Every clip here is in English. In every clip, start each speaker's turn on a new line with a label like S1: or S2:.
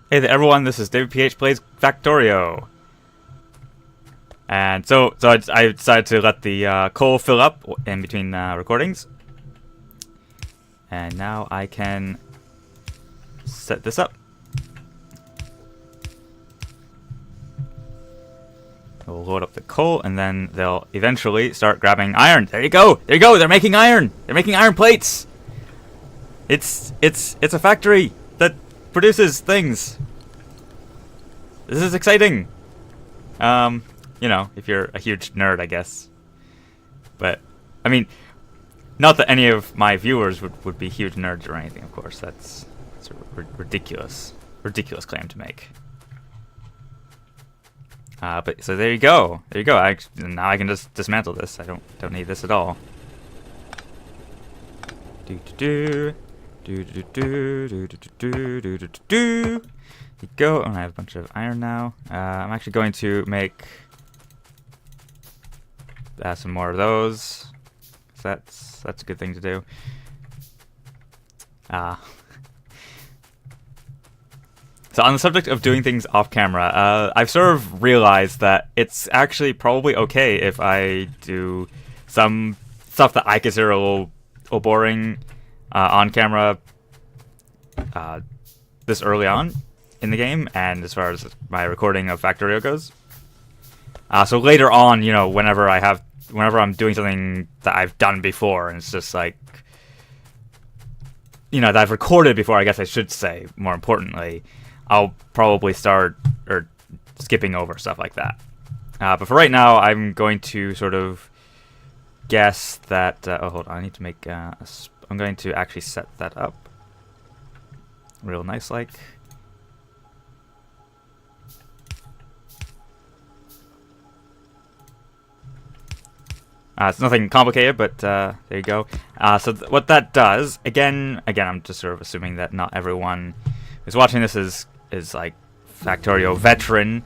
S1: Hey there, everyone. This is DavidPH plays Factorio, and I decided to let the coal fill up in between recordings, and now I can set this up. We'll load up the coal, and then they'll eventually start grabbing iron. There you go. There you go. They're making iron. They're making iron plates. It's a factory that produces things. This is exciting. You know, if you're a huge nerd, I guess. But, I mean, not that any of my viewers would be huge nerds or anything, of course. That's a ridiculous claim to make. But so there you go. There you go. Now I can just dismantle this. I don't need this at all. There you go. And I have a bunch of iron now. I'm actually going to make some more of those. That's a good thing to do. So on the subject of doing things off camera, I've sort of realized that it's actually probably okay if I do some stuff that I consider a little boring on camera this early on in the game, and as far as my recording of Factorio goes. So later on, you know, whenever I'm doing something that I've done before, and it's just like, you know, that I've recorded before, I guess I should say, more importantly, I'll probably start skipping over stuff like that. But for right now, I'm going to sort of guess that. Oh, hold on. I need to make. I'm going to actually set that up real nice, like. It's nothing complicated, but there you go. So what that does, again, I'm just sort of assuming that not everyone who's watching this is like Factorio veteran,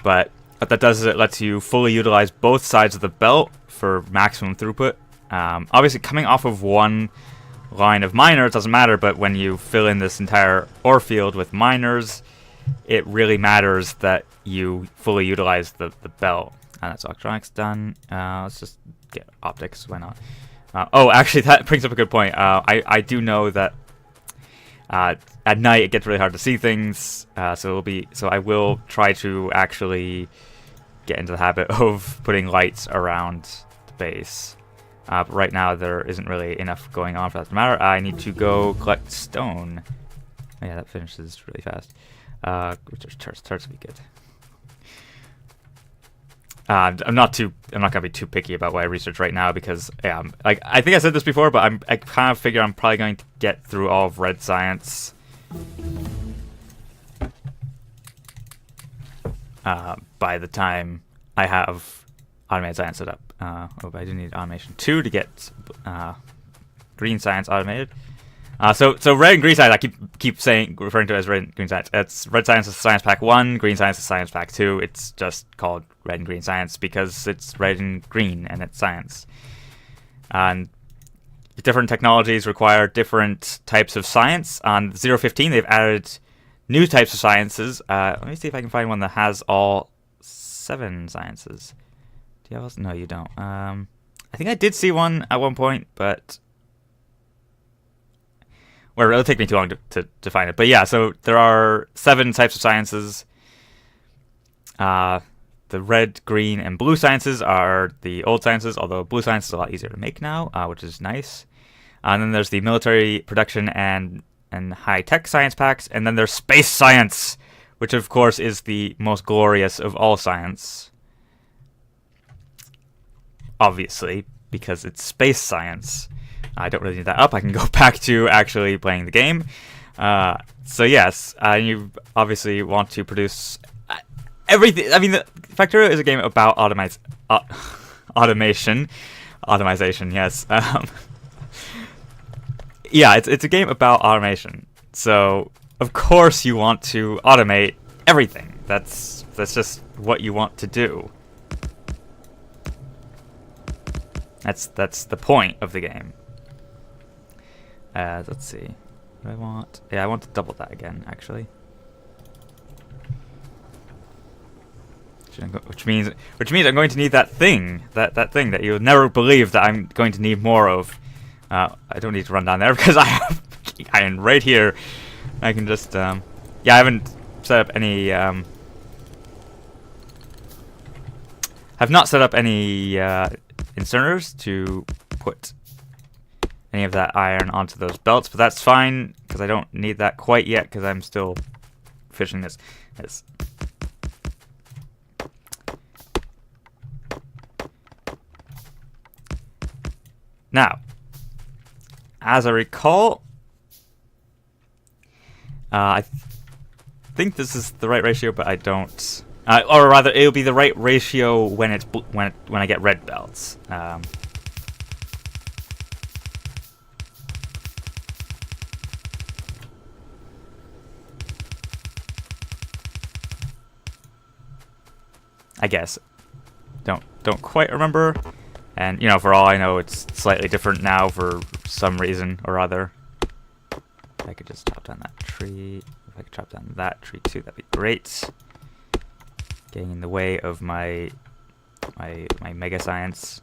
S1: but what that does is it lets you fully utilize both sides of the belt for maximum throughput. Obviously, coming off of one line of miners doesn't matter, but when you fill in this entire ore field with miners, it really matters that you fully utilize the belt. And that's electronics done. Let's just get optics. Why not? Oh, actually, that brings up a good point. I do know that at night it gets really hard to see things, so I will try to actually get into the habit of putting lights around the base. But right now there isn't really enough going on for that to matter. I need to go collect stone. Oh, yeah, that finishes really fast. Which starts to be good. I'm not gonna be too picky about what I research right now because like I think I said this before, but I kind of figure I'm probably going to get through all of red science by the time I have automated science set up. But I do need automation 2 to get green science automated. So red and green science, I keep referring to it as red and green science. It's red science is science pack 1, green science is science pack 2. It's just called red and green science because it's red and green and it's science. And different technologies require different types of science. On 0.15, they've added new types of sciences. Let me see if I can find one that has all 7 sciences. Do you have? No, you don't. I think I did see one at one point, but well, it'll take me too long to find it. But yeah, so there are 7 types of sciences. The red, green, and blue sciences are the old sciences, although blue science is a lot easier to make now, which is nice. And then there's the military production and high-tech science packs. And then there's space science, which of course is the most glorious of all science. Obviously, because it's space science. I don't really need that up. I can go back to actually playing the game. So yes, you obviously want to produce everything. I mean, Factorio is a game about automation. Automation, yes. Yeah, it's a game about automation. So of course you want to automate everything. That's just what you want to do. That's the point of the game. Let's see. What do I want? Yeah, I want to double that again, actually. which means I'm going to need that thing that you'll never believe that I'm going to need more of. I don't need to run down there because I have iron right here. I can just yeah, I haven't set up any have not set up any inserters to put any of that iron onto those belts, but that's fine because I don't need that quite yet because I'm still fishing this. Now, as I recall, I think this is the right ratio, but I don't. Or rather, it'll be the right ratio when it's when I get red belts. I guess. Don't quite remember. And, you know, for all I know, it's slightly different now for some reason or other. If I could just chop down that tree. If I could chop down that tree too, that'd be great. Getting in the way of my mega science.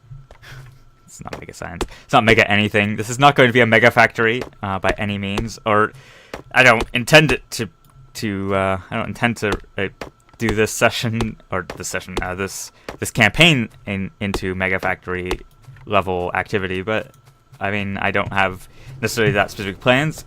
S1: It's not mega science. It's not mega anything. This is not going to be a mega factory by any means. Or I don't intend it to. I don't intend to do this session or this campaign into Mega Factory level activity, but I mean I don't have necessarily that specific plans.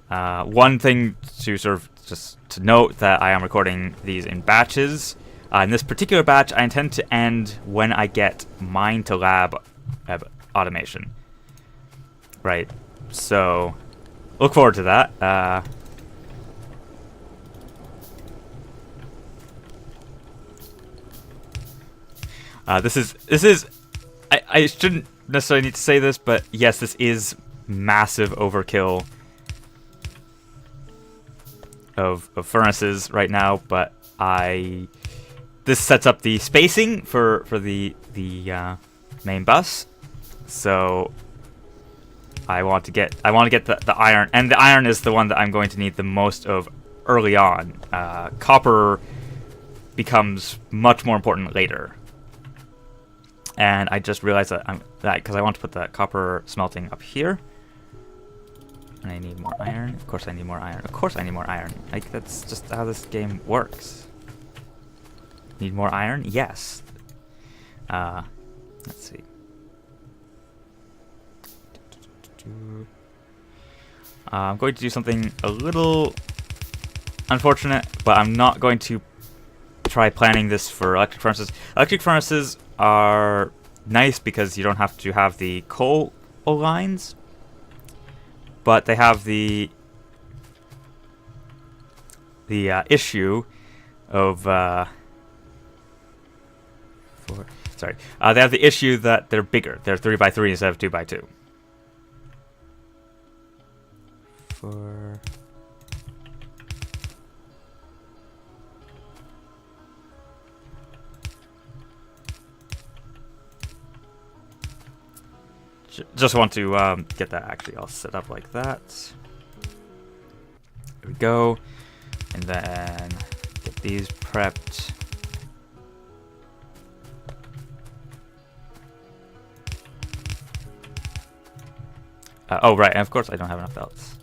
S1: One thing to sort of just to note that I am recording these in batches. In this particular batch, I intend to end when I get mine to lab automation. Right. So look forward to that. This is I shouldn't necessarily need to say this, but yes, this is massive overkill of furnaces right now, but this sets up the spacing for the main bus. So I want to get the iron, and the iron is the one that I'm going to need the most of early on. Copper becomes much more important later. And I just realized that because I want to put the copper smelting up here, and I need more iron. Of course, I need more iron. Of course, I need more iron. Like that's just how this game works. Need more iron? Yes. Let's see. I'm going to do something a little unfortunate, but I'm not going to try planning this for electric furnaces. Electric furnaces are nice because you don't have to have the coal lines, but they have the issue of they have the issue that they're bigger. They're 3x3 instead of 2x2. Just want to get that actually all set up like that. There we go. And then get these prepped. Oh, right. And of course, I don't have enough belts.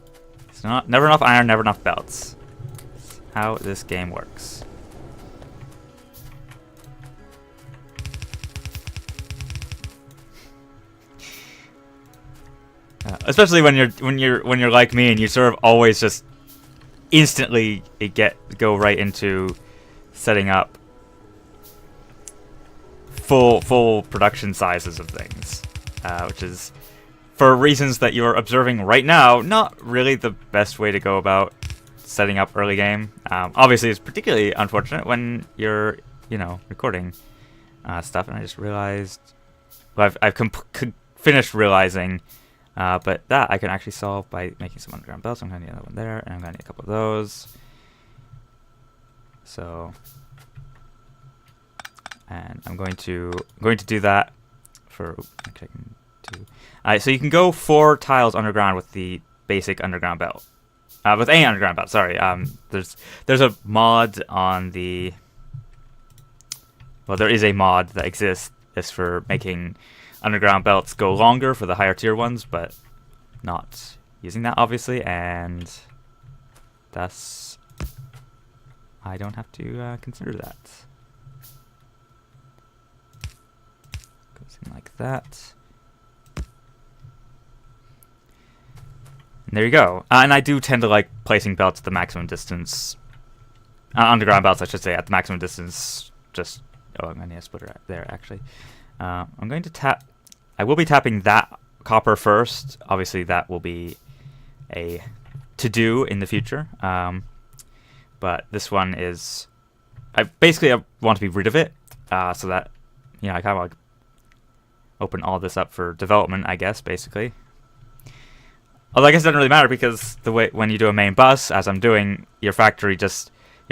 S1: It's never enough iron, never enough belts. That's how this game works. Especially when you're like me and you sort of always just instantly go right into setting up full production sizes of things, which is, for reasons that you're observing right now, not really the best way to go about setting up early game. Obviously, it's particularly unfortunate when you're recording stuff, and I just realized, well, I've finished realizing. But that I can actually solve by making some underground belts. I'm going to need another one there, and I'm going to need a couple of those. So, and I'm going to do that for. Actually, I can do. So you can go 4 tiles underground with the basic underground belt. With any underground belt. Sorry. There's a mod on the well, there is a mod that exists that's for making underground belts go longer for the higher tier ones, but not using that obviously, and thus I don't have to consider that. Goes in like that. And there you go. And I do tend to like placing belts at the maximum distance. Underground belts, I should say, at the maximum distance. Just, oh, I'm going to need a splitter right there, actually. I'm going to tap, I will be tapping that copper first. Obviously, that will be a to-do in the future. But this one is, I want to be rid of it, so that, you know, I kind of like open all this up for development, I guess, basically. Although I guess it doesn't really matter, because the way when you do a main bus, as I'm doing, your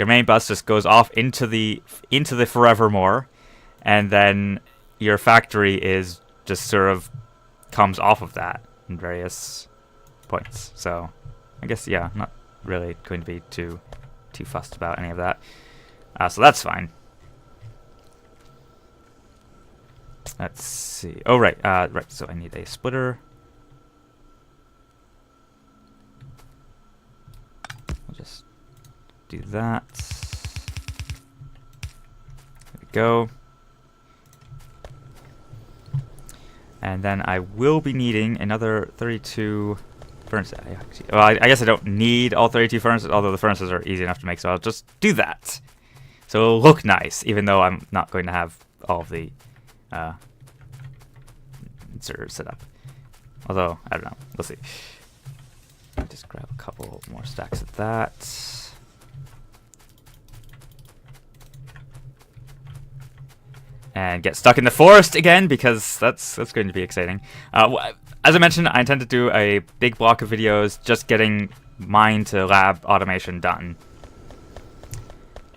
S1: main bus just goes off into the forevermore, and then your factory is just sort of comes off of that in various points. So I guess, yeah, I'm not really going to be too fussed about any of that. So that's fine. Let's see. Oh, right. Right. So I need a splitter. I'll just do that. There we go. And then I will be needing another 32 furnaces. Well, I guess I don't need all 32 furnaces, although the furnaces are easy enough to make, so I'll just do that. So it'll look nice, even though I'm not going to have all of the inserters set up. Although, I don't know. We'll see. I'll just grab a couple more stacks of that. And get stuck in the forest again, because that's going to be exciting. As I mentioned, I intend to do a big block of videos just getting mine to lab automation done.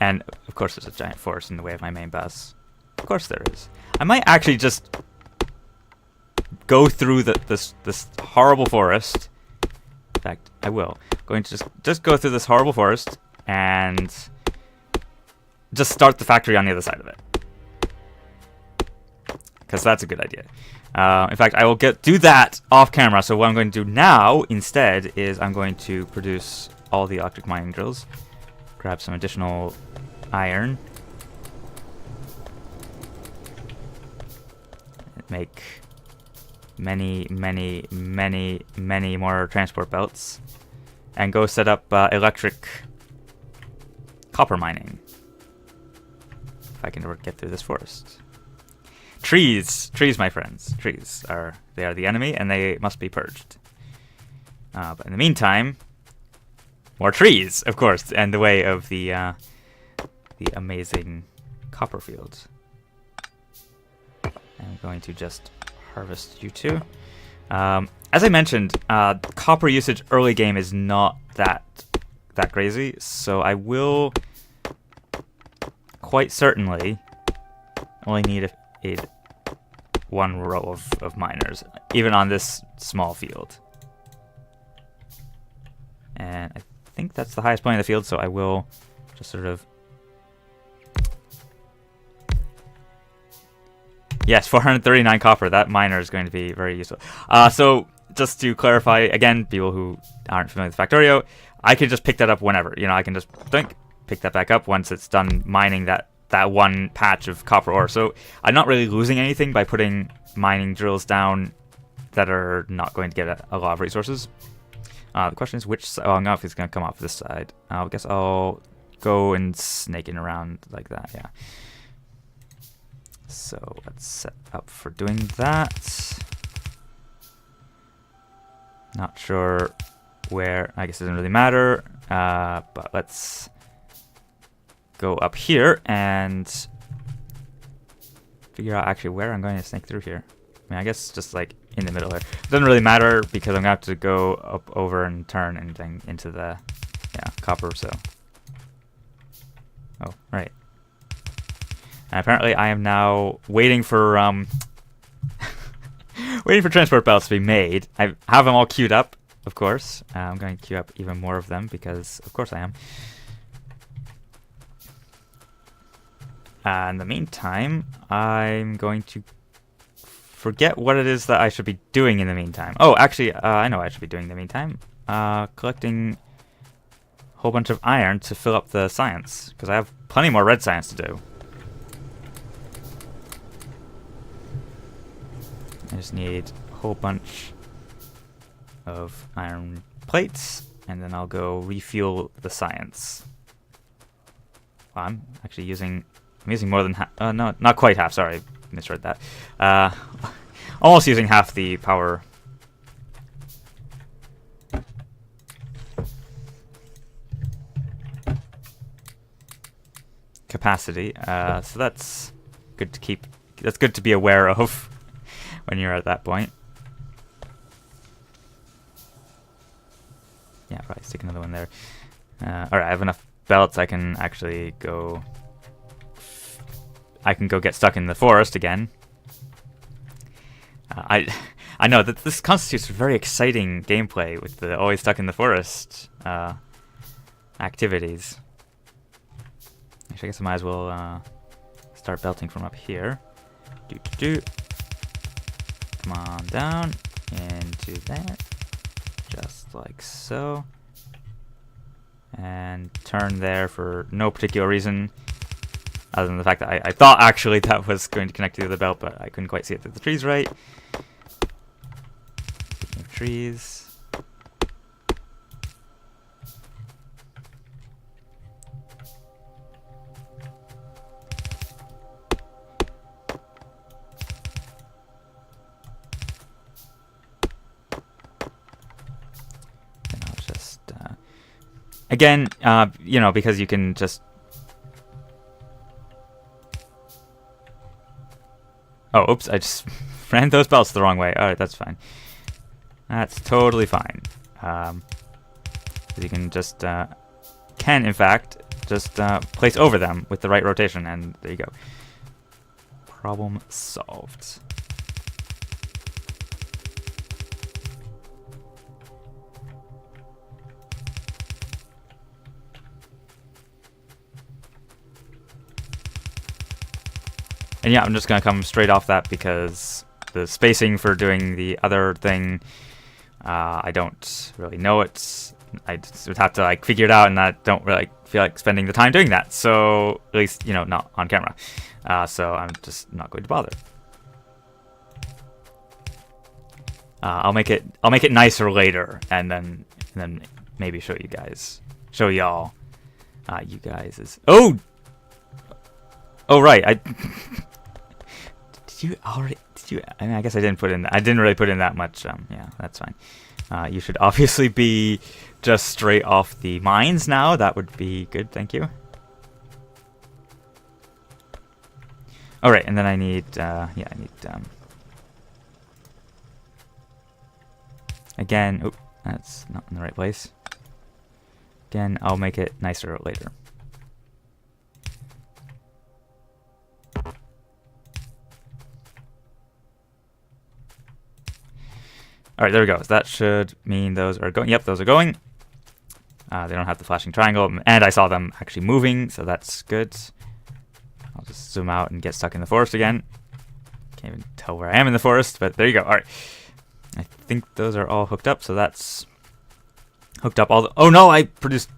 S1: And of course there's a giant forest in the way of my main bus. Of course there is. I might actually just go through this horrible forest. In fact, I will. Going to just go through this horrible forest and just start the factory on the other side of it. Because that's a good idea. In fact, I will do that off camera. So what I'm going to do now instead is I'm going to produce all the electric mining drills, grab some additional iron, make many more transport belts, and go set up electric copper mining. If I can ever get through this forest. Trees, my friends. Trees are the enemy, and they must be purged. But in the meantime, more trees, of course, and the way of the amazing copper fields. I'm going to just harvest you two. As I mentioned, copper usage early game is not that crazy, so I will quite certainly only need one row of miners, even on this small field. And I think that's the highest point of the field, so I will just sort of... Yes, 439 copper. That miner is going to be very useful. So just to clarify, again, people who aren't familiar with Factorio, I can just pick that up whenever. You know, I can just pick that back up once it's done mining that one patch of copper ore. So I'm not really losing anything by putting mining drills down that are not going to get a lot of resources. The question is which side. Oh, I don't know if it's going to come off this side. I guess I'll go and snake in around like that, yeah. So let's set up for doing that. Not sure where, I guess it doesn't really matter, but let's go up here and figure out actually where I'm going to snake through here. I mean, I guess just like in the middle here. It doesn't really matter because I'm going to have to go up over and turn and then into the copper, so. Oh, right. And apparently I am now waiting for waiting for transport belts to be made. I have them all queued up, of course. I'm going to queue up even more of them because of course I am. In the meantime, I'm going to forget what it is that I should be doing in the meantime. Oh, actually, I know what I should be doing in the meantime. Collecting a whole bunch of iron to fill up the science, because I have plenty more red science to do. I just need a whole bunch of iron plates, and then I'll go refuel the science. Well, I'm actually using more than half. No, not quite half. Sorry, misread that. Almost using half the power. Capacity. So that's good to keep. That's good to be aware of when you're at that point. Yeah, probably stick another one there. All right, I have enough belts. I can actually go. I can go get stuck in the forest again. I know that this constitutes very exciting gameplay with the always stuck in the forest activities. Actually, I guess I might as well start belting from up here. Come on down into that, just like so. And turn there for no particular reason, other than the fact that I thought actually that was going to connect to the belt, but I couldn't quite see it through the trees right. Speaking of trees. And I'll just, again, you know, because you can just... Oh, oops, I just ran those belts the wrong way. Alright, that's fine. That's totally fine. You can just, in fact, just place over them with the right rotation, and there you go. Problem solved. And yeah, I'm just going to come straight off that because the spacing for doing the other thing, I don't really know it. I just would have to like figure it out, and I don't really feel like spending the time doing that. So at least, you know, not on camera. So I'm just not going to bother. I'll make it nicer later, and then maybe show y'all. You guys is oh right. Did you? I mean, I guess I didn't put in. I didn't really put in that much. Yeah, that's fine. You should obviously be just straight off the mines now. That would be good. Thank you. All right, and then I need. I need. Again, oh, that's not in the right place. Again, I'll make it nicer later. Alright, there we go. So that should mean those are going. Yep, those are going. They don't have the flashing triangle, and I saw them actually moving, so that's good. I'll just zoom out and get stuck in the forest again. Can't even tell where I am in the forest, but there you go. Alright. I think those are all hooked up, so that's hooked up all the... Oh, no, I produced...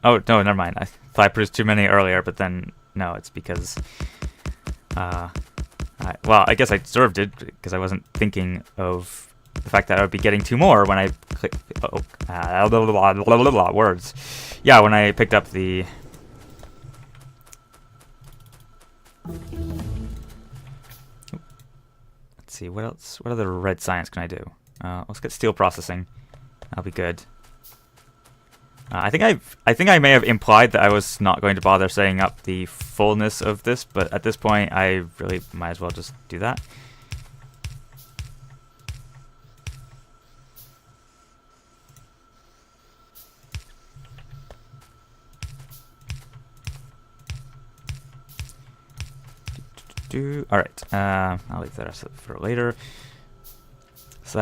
S1: Oh, no, never mind. I thought I produced too many earlier, but then, no, it's because... well, I guess I sort of did, because I wasn't thinking of... the fact that I would be getting 2 more when I click words. Yeah, when I picked up the let's see, what else? What other red science can I do? Let's get steel processing. That'll be good. I think I may have implied that I was not going to bother setting up the fullness of this, but at this point I really might as well just do that. Alright, I'll leave the rest for later. So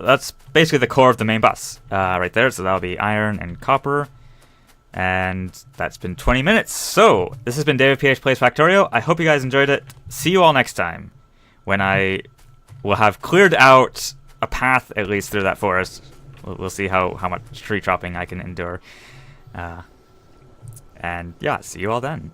S1: that's basically the core of the main bus right there. So that'll be iron and copper. And that's been 20 minutes. So, this has been DavidPH Plays Factorio. I hope you guys enjoyed it. See you all next time, when I will have cleared out a path, at least, through that forest. We'll see how much tree chopping I can endure. And yeah, see you all then.